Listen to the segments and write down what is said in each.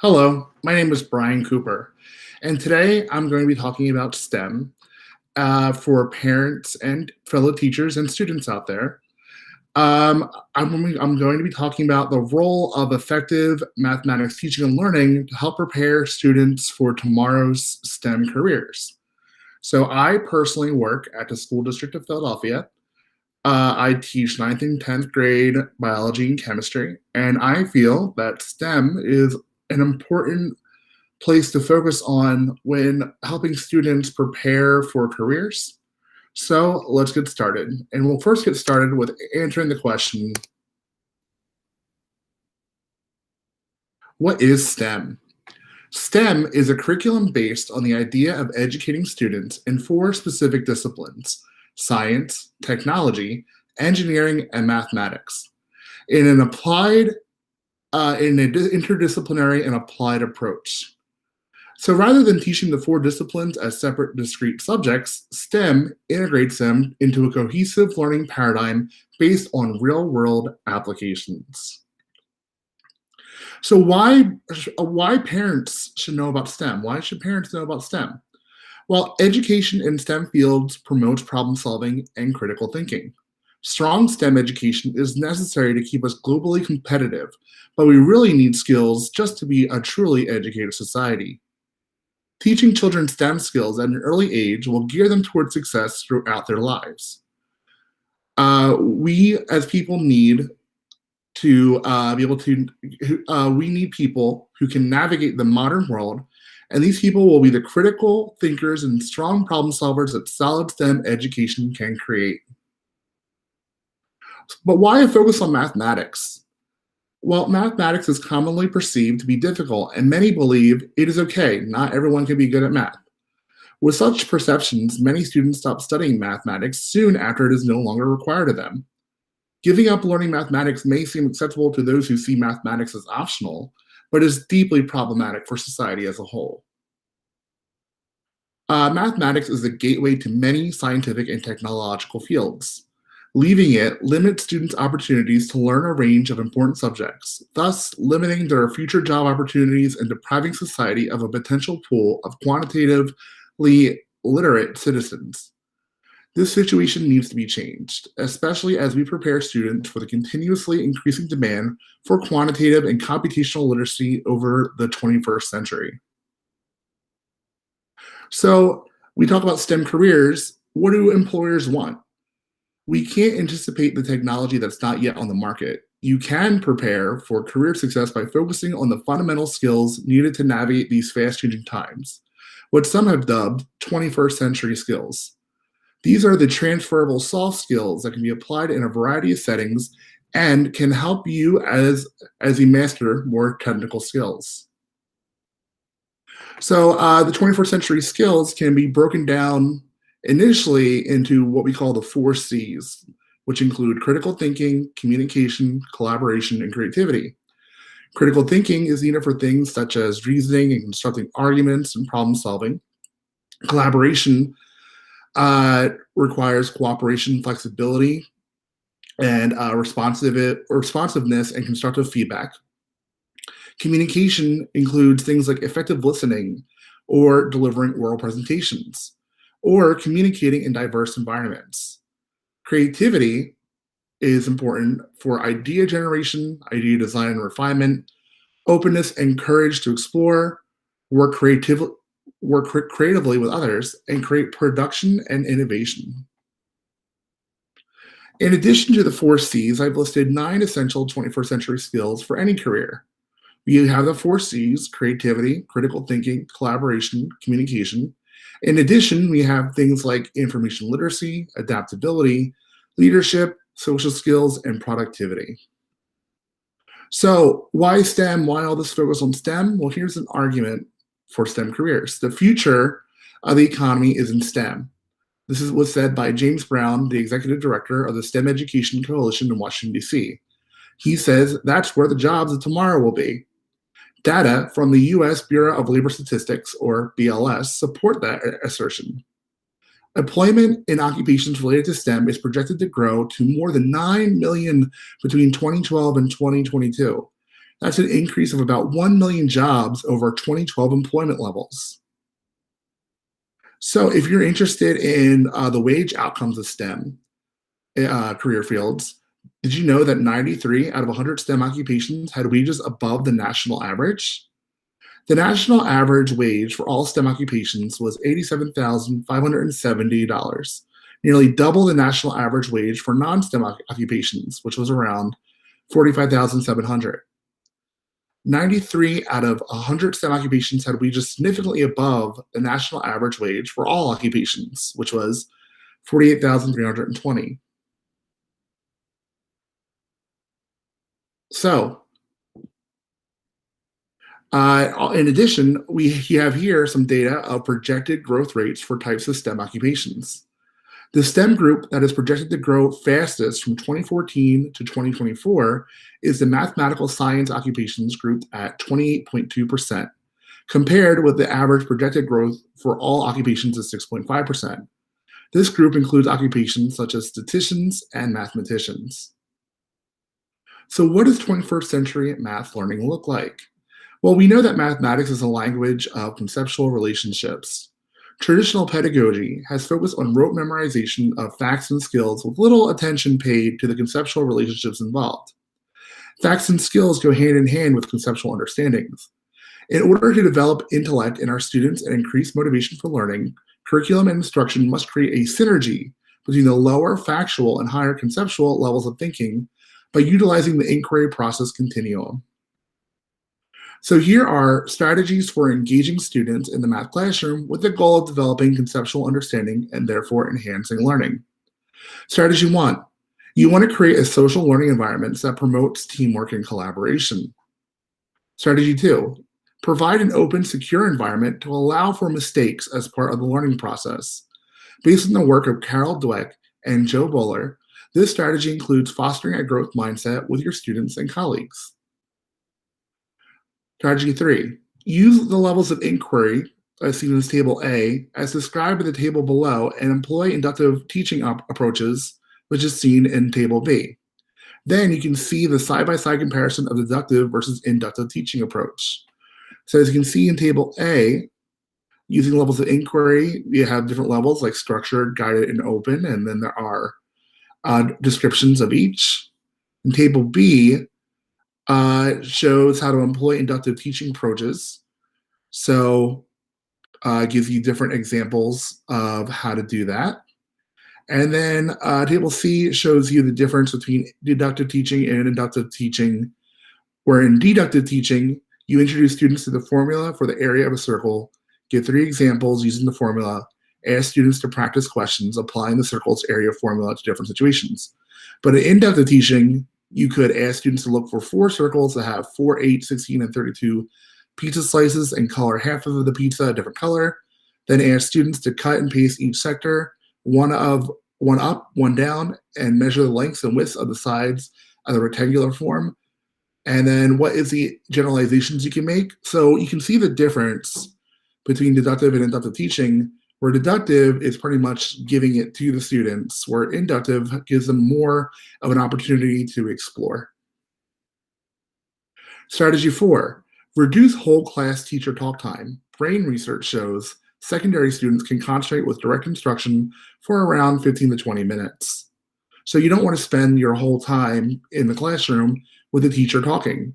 Hello, my name is Brian Cooper, and today I'm going to be talking about STEM for parents and fellow teachers and students out there. I'm going to be talking about the role of effective mathematics teaching and learning to help prepare students for tomorrow's STEM careers. So, I personally work at the School District of Philadelphia. I teach ninth and 10th grade biology and chemistry, and I feel that STEM is an important place to focus on when helping students prepare for careers. So let's get started. And we'll first get started with answering the question, what is STEM? STEM is a curriculum based on the idea of educating students in four specific disciplines: science, technology, engineering, and mathematics, in an interdisciplinary and applied approach. So rather than teaching the four disciplines as separate, discrete subjects, STEM integrates them into a cohesive learning paradigm based on real-world applications. So why parents should know about STEM? Why should parents know about STEM? Well, education in STEM fields promotes problem solving and critical thinking. Strong STEM education is necessary to keep us globally competitive, but we really need skills just to be a truly educated society. Teaching children STEM skills at an early age will gear them towards success throughout their lives. We as people need to be able to, we need people who can navigate the modern world, and these people will be the critical thinkers and strong problem solvers that solid STEM education can create. But why a focus on mathematics? Well, mathematics is commonly perceived to be difficult, and many believe it is okay, not everyone can be good at math. With such perceptions, many students stop studying mathematics soon after it is no longer required of them. Giving up learning mathematics may seem acceptable to those who see mathematics as optional, but is deeply problematic for society as a whole. Mathematics is the gateway to many scientific and technological fields. Leaving it limits students' opportunities to learn a range of important subjects, thus limiting their future job opportunities and depriving society of a potential pool of quantitatively literate citizens. This situation needs to be changed, especially as we prepare students for the continuously increasing demand for quantitative and computational literacy over the 21st century. So, we talk about STEM careers. What do employers want? We can't anticipate the technology that's not yet on the market. You can prepare for career success by focusing on the fundamental skills needed to navigate these fast changing times, what some have dubbed 21st century skills. These are the transferable soft skills that can be applied in a variety of settings and can help you as you master more technical skills. So, the 21st century skills can be broken down initially into what we call the four C's, which include critical thinking, communication, collaboration, and creativity. Critical thinking is needed for things such as reasoning and constructing arguments and problem solving. Collaboration requires cooperation, flexibility, and responsiveness and constructive feedback. Communication includes things like effective listening or delivering oral presentations, or communicating in diverse environments. Creativity is important for idea generation, idea design and refinement, openness and courage to explore, work, creative, creatively with others, and create production and innovation. In addition to the four C's, I've listed 9 essential 21st century skills for any career. We have the four C's: creativity, critical thinking, collaboration, communication. In addition, we have things like information literacy, adaptability, leadership, social skills, and productivity. So, why STEM? Why all this focus on STEM? Well, here's an argument for STEM careers. The future of the economy is in STEM. This was said by James Brown, the executive director of the STEM Education Coalition in Washington, D.C. He says that's where the jobs of tomorrow will be. Data from the U.S. Bureau of Labor Statistics, or BLS, support that assertion. Employment in occupations related to STEM is projected to grow to more than 9 million between 2012 and 2022. That's an increase of about 1 million jobs over 2012 employment levels. So, if you're interested in the wage outcomes of STEM career fields, did you know that 93 out of 100 STEM occupations had wages above the national average? The national average wage for all STEM occupations was $87,570, nearly double the national average wage for non-STEM occupations, which was around 45,700. 93 out of 100 STEM occupations had wages significantly above the national average wage for all occupations, which was 48,320. So, in addition, we have here some data of projected growth rates for types of STEM occupations. The STEM group that is projected to grow fastest from 2014 to 2024 is the mathematical science occupations group at 28.2%, compared with the average projected growth for all occupations of 6.5%. This group includes occupations such as statisticians and mathematicians. So, what does 21st century math learning look like? Well, we know that mathematics is a language of conceptual relationships. Traditional pedagogy has focused on rote memorization of facts and skills with little attention paid to the conceptual relationships involved. Facts and skills go hand in hand with conceptual understandings. In order to develop intellect in our students and increase motivation for learning, curriculum and instruction must create a synergy between the lower factual and higher conceptual levels of thinking by utilizing the inquiry process continuum. So here are strategies for engaging students in the math classroom with the goal of developing conceptual understanding and therefore enhancing learning. Strategy 1, you want to create a social learning environment that promotes teamwork and collaboration. Strategy 2, provide an open, secure environment to allow for mistakes as part of the learning process. Based on the work of Carol Dweck and Joe Boaler, this strategy includes fostering a growth mindset with your students and colleagues. Strategy 3, use the levels of inquiry, as seen in this table A, as described in the table below, and employ inductive teaching approaches, which is seen in table B. Then you can see the side-by-side comparison of deductive versus inductive teaching approach. So as you can see in table A, using levels of inquiry, you have different levels like structured, guided, and open, and then there are descriptions of each. In table B, shows how to employ inductive teaching approaches. So it gives you different examples of how to do that. And then table C shows you the difference between deductive teaching and inductive teaching, where in deductive teaching, you introduce students to the formula for the area of a circle, give 3 examples using the formula, ask students to practice questions applying the circle's area formula to different situations. But in inductive teaching, you could ask students to look for 4 circles that have 4, 8, 16, and 32 pizza slices and color half of the pizza a different color. Then ask students to cut and paste each sector, one up, one down, and measure the lengths and widths of the sides of the rectangular form. And then what is the generalizations you can make? So you can see the difference between deductive and inductive teaching, where deductive is pretty much giving it to the students, where inductive gives them more of an opportunity to explore. Strategy 4, reduce whole class teacher talk time. Brain research shows secondary students can concentrate with direct instruction for around 15 to 20 minutes. So you don't want to spend your whole time in the classroom with the teacher talking.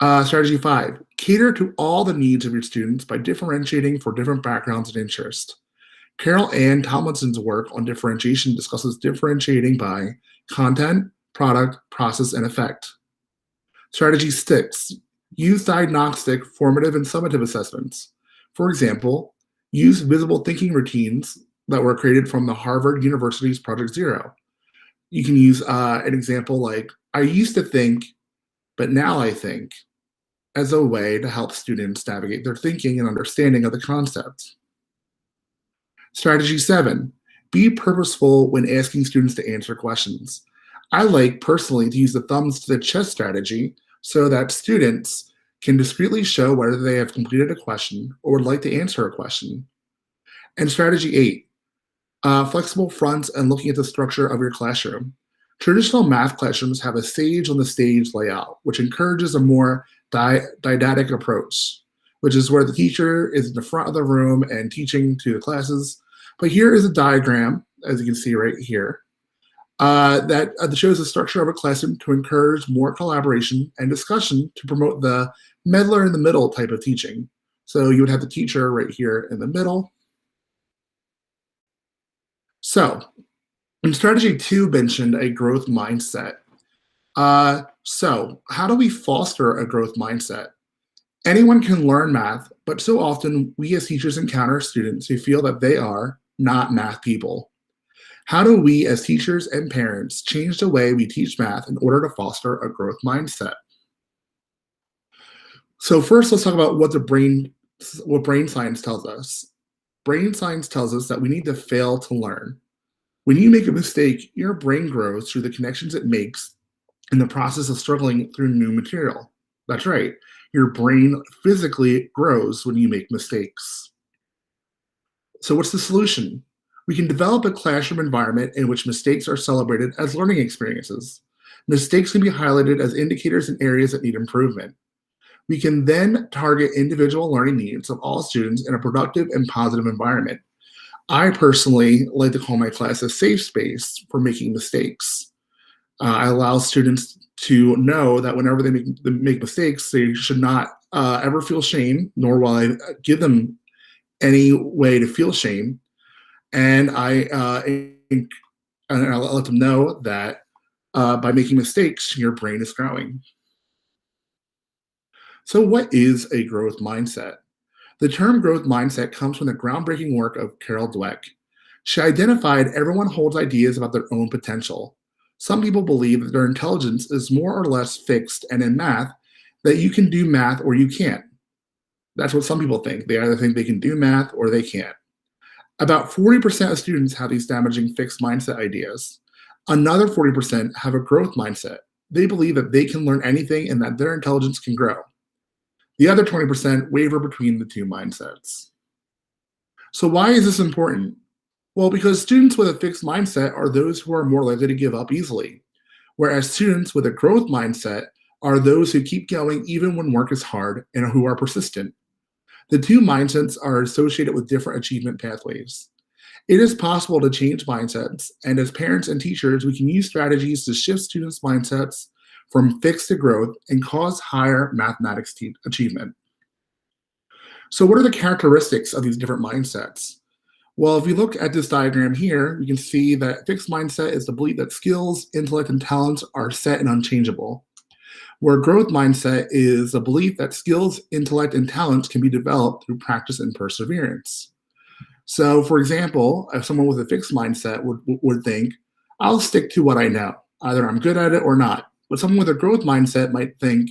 Strategy 5, cater to all the needs of your students by differentiating for different backgrounds and interests. Carol Ann Tomlinson's work on differentiation discusses differentiating by content, product, process, and effect. Strategy 6, use diagnostic, formative, and summative assessments. For example, use visible thinking routines that were created from the Harvard University's Project Zero. You can use an example like, I used to think, but now I think, as a way to help students navigate their thinking and understanding of the concept. Strategy 7, be purposeful when asking students to answer questions. I like personally to use the thumbs to the chest strategy so that students can discreetly show whether they have completed a question or would like to answer a question. And strategy 8, flexible fronts and looking at the structure of your classroom. Traditional math classrooms have a sage on the stage layout, which encourages a more didactic approach, which is where the teacher is in the front of the room and teaching to the classes. But here is a diagram, as you can see right here, that shows the structure of a classroom to encourage more collaboration and discussion to promote the meddler in the middle type of teaching. So you would have the teacher right here in the middle. So in strategy 2 mentioned a growth mindset. So how do we foster a growth mindset? Anyone can learn math, but so often we as teachers encounter students who feel that they are not math people. How do we as teachers and parents change the way we teach math in order to foster a growth mindset? So first, let's talk about what brain science tells us. Brain science tells us that we need to fail to learn. When you make a mistake, your brain grows through the connections it makes in the process of struggling through new material. That's right. Your brain physically grows when you make mistakes. So what's the solution? We can develop a classroom environment in which mistakes are celebrated as learning experiences. Mistakes can be highlighted as indicators in areas that need improvement. We can then target individual learning needs of all students in a productive and positive environment. I personally like to call my class a safe space for making mistakes. I allow students to know that whenever they make mistakes, they should not ever feel shame, nor will I give them any way to feel shame. And I'll let them know that by making mistakes, your brain is growing. So what is a growth mindset? The term growth mindset comes from the groundbreaking work of Carol Dweck. She identified everyone holds ideas about their own potential. Some people believe that their intelligence is more or less fixed, and in math, that you can do math or you can't. That's what some people think. They either think they can do math or they can't. About 40% of students have these damaging fixed mindset ideas. Another 40% have a growth mindset. They believe that they can learn anything and that their intelligence can grow. The other 20% waver between the two mindsets. So why is this important? Well, because students with a fixed mindset are those who are more likely to give up easily, whereas students with a growth mindset are those who keep going even when work is hard and who are persistent. The two mindsets are associated with different achievement pathways. It is possible to change mindsets, and as parents and teachers, we can use strategies to shift students' mindsets from fixed to growth and cause higher mathematics achievement. So what are the characteristics of these different mindsets? Well, if we look at this diagram here, we can see that fixed mindset is the belief that skills, intellect, and talents are set and unchangeable, where growth mindset is a belief that skills, intellect, and talents can be developed through practice and perseverance. So, for example, if someone with a fixed mindset would think, I'll stick to what I know. Either I'm good at it or not. But someone with a growth mindset might think,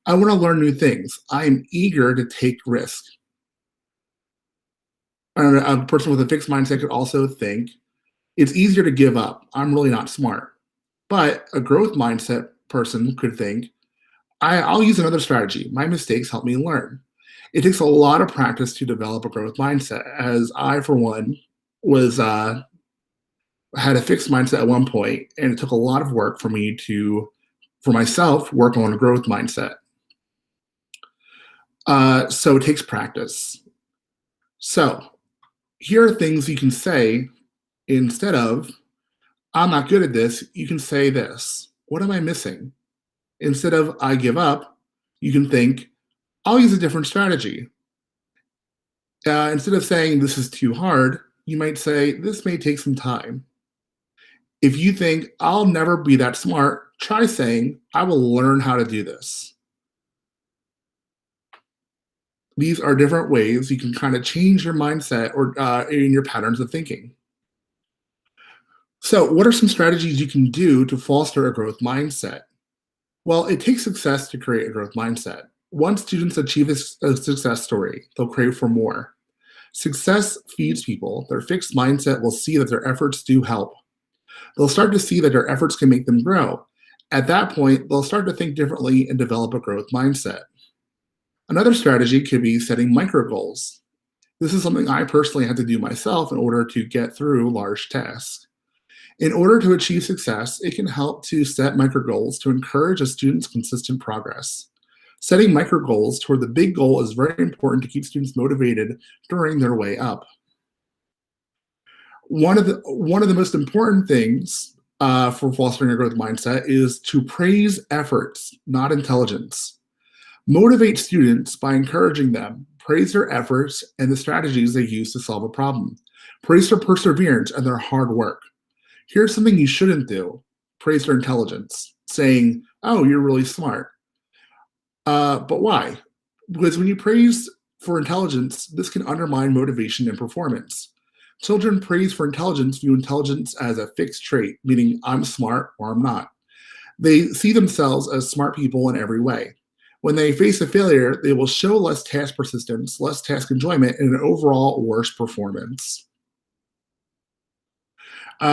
I want to learn new things. I am eager to take risks. A person with a fixed mindset could also think, it's easier to give up. I'm really not smart. But a growth mindset person could think, I'll use another strategy. My mistakes help me learn. It takes a lot of practice to develop a growth mindset, as I, for one, was had a fixed mindset at one point, and it took a lot of work for me to, for myself, work on a growth mindset. So it takes practice. So here are things you can say instead of, I'm not good at this, you can say this. What am I missing? Instead of, I give up, you can think, I'll use a different strategy. Instead of saying, this is too hard, you might say, this may take some time. If you think, I'll never be that smart, try saying, I will learn how to do this. These are different ways you can kind of change your mindset or in your patterns of thinking. So, what are some strategies you can do to foster a growth mindset? Well, it takes success to create a growth mindset. Once students achieve a success story, they'll crave for more. Success feeds people. Their fixed mindset will see that their efforts do help. They'll start to see that their efforts can make them grow. At that point, they'll start to think differently and develop a growth mindset. Another strategy could be setting micro goals. This is something I personally had to do myself in order to get through large tasks. In order to achieve success, it can help to set micro goals to encourage a student's consistent progress. Setting micro goals toward the big goal is very important to keep students motivated during their way up. One of the most important things for fostering a growth mindset is to praise efforts, not intelligence. Motivate students by encouraging them. Praise their efforts and the strategies they use to solve a problem. Praise their perseverance and their hard work. Here's something you shouldn't do. Praise their intelligence, saying, "Oh, you're really smart." But why? Because when you praise for intelligence, this can undermine motivation and performance. Children praised for intelligence view intelligence as a fixed trait, meaning I'm smart or I'm not. They see themselves as smart people in every way. When they face a failure, they will show less task persistence, less task enjoyment, and an overall worse performance.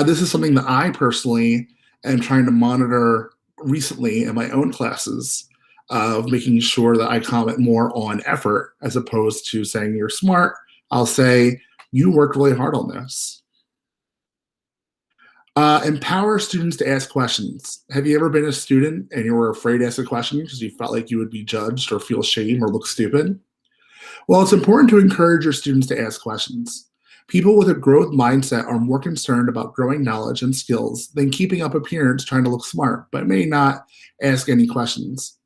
This is something that I personally am trying to monitor recently in my own classes of making sure that I comment more on effort as opposed to saying you're smart. I'll say you worked really hard on this. Empower students to ask questions. Have you ever been a student and you were afraid to ask a question because you felt like you would be judged or feel shame or look stupid? Well, it's important to encourage your students to ask questions. People with a growth mindset are more concerned about growing knowledge and skills than keeping up appearance trying to look smart, but may not ask any questions.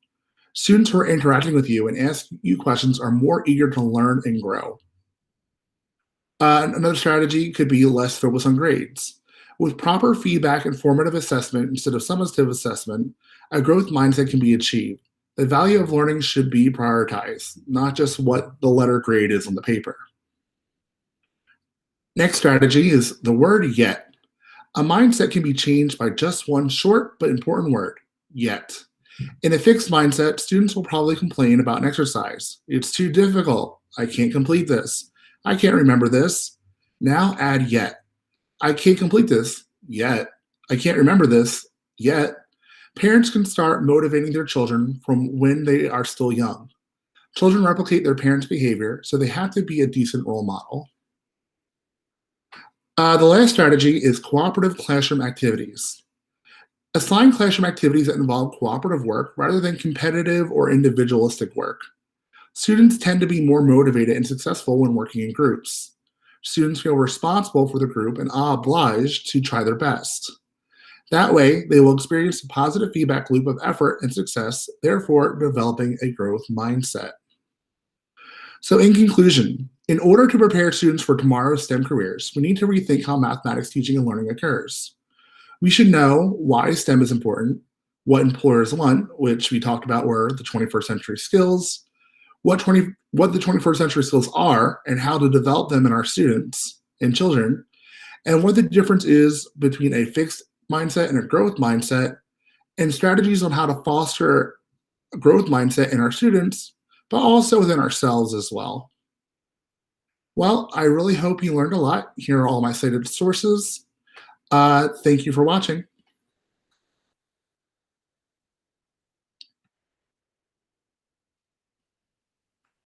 Students who are interacting with you and ask you questions are more eager to learn and grow. Another strategy could be less focus on grades. With proper feedback and formative assessment instead of summative assessment, a growth mindset can be achieved. The value of learning should be prioritized, not just what the letter grade is on the paper. Next strategy is the word yet. A mindset can be changed by just one short but important word, yet. In a fixed mindset, students will probably complain about an exercise. It's too difficult. I can't complete this. I can't remember this. Now add yet. I can't complete this yet. I can't remember this yet. Parents can start motivating their children from when they are still young. Children replicate their parents' behavior, so they have to be a decent role model. The last strategy is cooperative classroom activities. Assign classroom activities that involve cooperative work rather than competitive or individualistic work. Students tend to be more motivated and successful when working in groups. Students feel responsible for the group and are obliged to try their best. That way, they will experience a positive feedback loop of effort and success, therefore developing a growth mindset. So in conclusion, in order to prepare students for tomorrow's STEM careers, we need to rethink how mathematics teaching and learning occurs. We should know why STEM is important, what employers want, which we talked about were the 21st century skills, what the 21st century skills are and how to develop them in our students and children, and what the difference is between a fixed mindset and a growth mindset, and strategies on how to foster a growth mindset in our students, but also within ourselves as well. Well, I really hope you learned a lot. Here are all my cited sources. Thank you for watching.